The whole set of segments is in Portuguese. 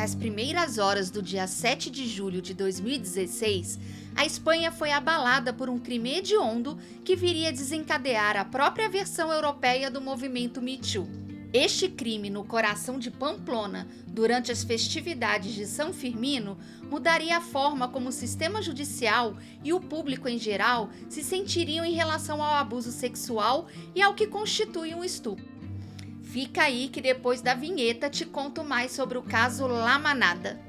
Nas primeiras horas do dia 7 de julho de 2016, a Espanha foi abalada por um crime hediondo que viria desencadear a própria versão europeia do movimento Me Too. Este crime no coração de Pamplona, durante as festividades de São Firmino, mudaria a forma como o sistema judicial e o público em geral se sentiriam em relação ao abuso sexual e ao que constitui um estupro. Fica aí que depois da vinheta te conto mais sobre o caso La Manada.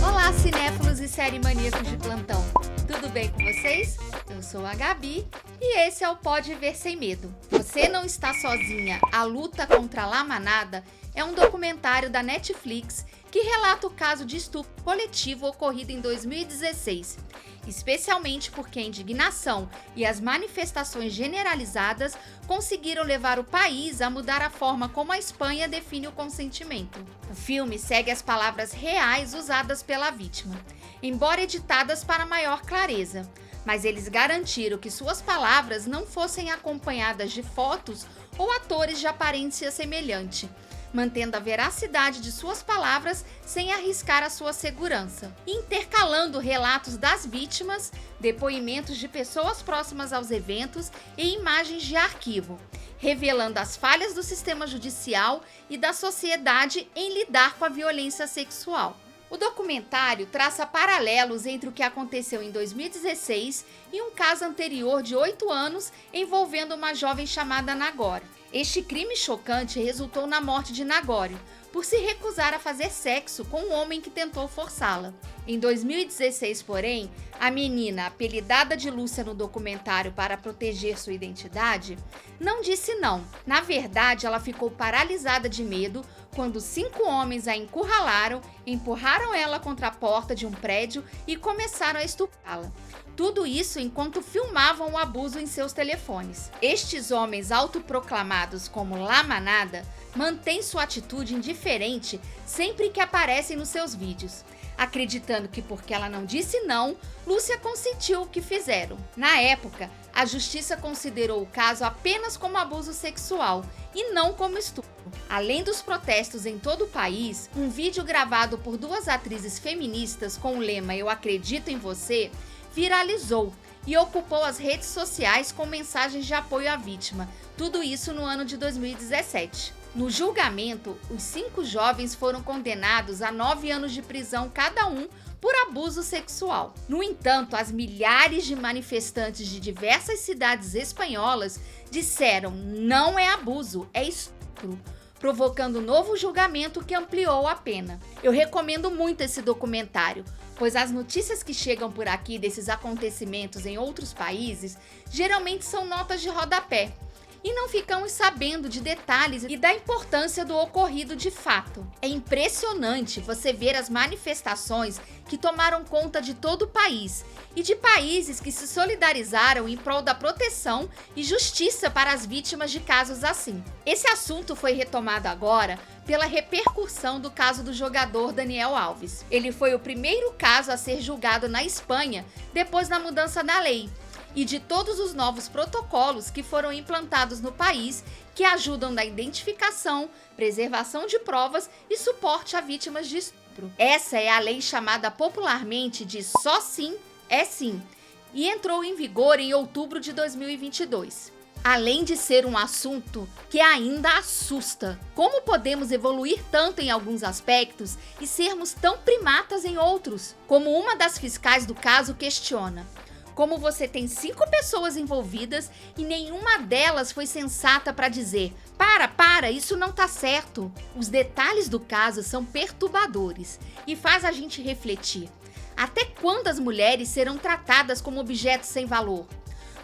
Olá, cinéfilos e série maníacos de plantão. Tudo bem com vocês? Eu sou a Gabi e esse é o Pode Ver Sem Medo. Você não está sozinha. A luta contra a La Manada é um documentário da Netflix que relata o caso de estupro coletivo ocorrido em 2016. Especialmente porque a indignação e as manifestações generalizadas conseguiram levar o país a mudar a forma como a Espanha define o consentimento. O filme segue as palavras reais usadas pela vítima, embora editadas para maior clareza, mas eles garantiram que suas palavras não fossem acompanhadas de fotos ou atores de aparência semelhante, mantendo a veracidade de suas palavras sem arriscar a sua segurança, intercalando relatos das vítimas, depoimentos de pessoas próximas aos eventos e imagens de arquivo, revelando as falhas do sistema judicial e da sociedade em lidar com a violência sexual. O documentário traça paralelos entre o que aconteceu em 2016 e um caso anterior de 8 anos envolvendo uma jovem chamada Nagore. Este crime chocante resultou na morte de Nagore, por se recusar a fazer sexo com um homem que tentou forçá-la. Em 2016, porém, a menina, apelidada de Lúcia no documentário para proteger sua identidade, não disse não. Na verdade, ela ficou paralisada de medo quando 5 homens a encurralaram, empurraram ela contra a porta de um prédio e começaram a estuprá-la. Tudo isso enquanto filmavam o abuso em seus telefones. Estes homens autoproclamados como La Manada mantêm sua atitude indiferente sempre que aparecem nos seus vídeos, acreditando que porque ela não disse não, Lúcia consentiu o que fizeram. Na época, a justiça considerou o caso apenas como abuso sexual e não como estupro. Além dos protestos em todo o país, um vídeo gravado por 2 atrizes feministas com o lema "Eu acredito em você" viralizou e ocupou as redes sociais com mensagens de apoio à vítima, tudo isso no ano de 2017. No julgamento, os 5 jovens foram condenados a 9 anos de prisão cada um por abuso sexual. No entanto, as milhares de manifestantes de diversas cidades espanholas disseram não é abuso, é estupro, provocando um novo julgamento que ampliou a pena. Eu recomendo muito esse documentário, pois as notícias que chegam por aqui desses acontecimentos em outros países geralmente são notas de rodapé e não ficamos sabendo de detalhes e da importância do ocorrido de fato. É impressionante você ver as manifestações que tomaram conta de todo o país e de países que se solidarizaram em prol da proteção e justiça para as vítimas de casos assim. Esse assunto foi retomado agora pela repercussão do caso do jogador Daniel Alves. Ele foi o primeiro caso a ser julgado na Espanha depois da mudança da lei e de todos os novos protocolos que foram implantados no país que ajudam na identificação, preservação de provas e suporte a vítimas de estupro. Essa é a lei chamada popularmente de Só Sim é Sim e entrou em vigor em outubro de 2022. Além de ser um assunto que ainda assusta, como podemos evoluir tanto em alguns aspectos e sermos tão primatas em outros? Como uma das fiscais do caso questiona: como você tem 5 pessoas envolvidas e nenhuma delas foi sensata para dizer para, isso não tá certo. Os detalhes do caso são perturbadores e faz a gente refletir. Até quando as mulheres serão tratadas como objetos sem valor?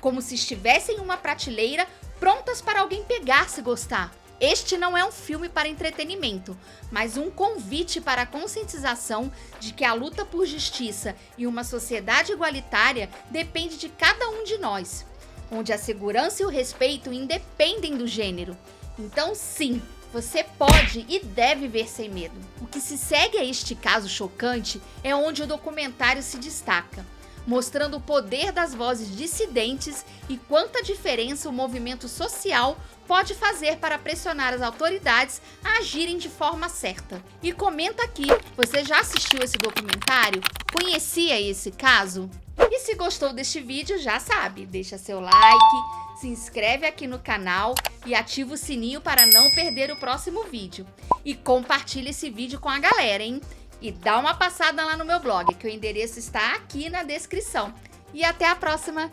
Como se estivessem em uma prateleira prontas para alguém pegar se gostar. Este não é um filme para entretenimento, mas um convite para a conscientização de que a luta por justiça e uma sociedade igualitária depende de cada um de nós, onde a segurança e o respeito independem do gênero. Então, sim, você pode e deve ver sem medo. O que se segue a este caso chocante é onde o documentário se destaca, mostrando o poder das vozes dissidentes e quanta diferença o movimento social pode fazer para pressionar as autoridades a agirem de forma certa. E comenta aqui, você já assistiu esse documentário? Conhecia esse caso? E se gostou deste vídeo, já sabe, deixa seu like, se inscreve aqui no canal e ativa o sininho para não perder o próximo vídeo. E compartilha esse vídeo com a galera, hein? E dá uma passada lá no meu blog, que o endereço está aqui na descrição. E até a próxima!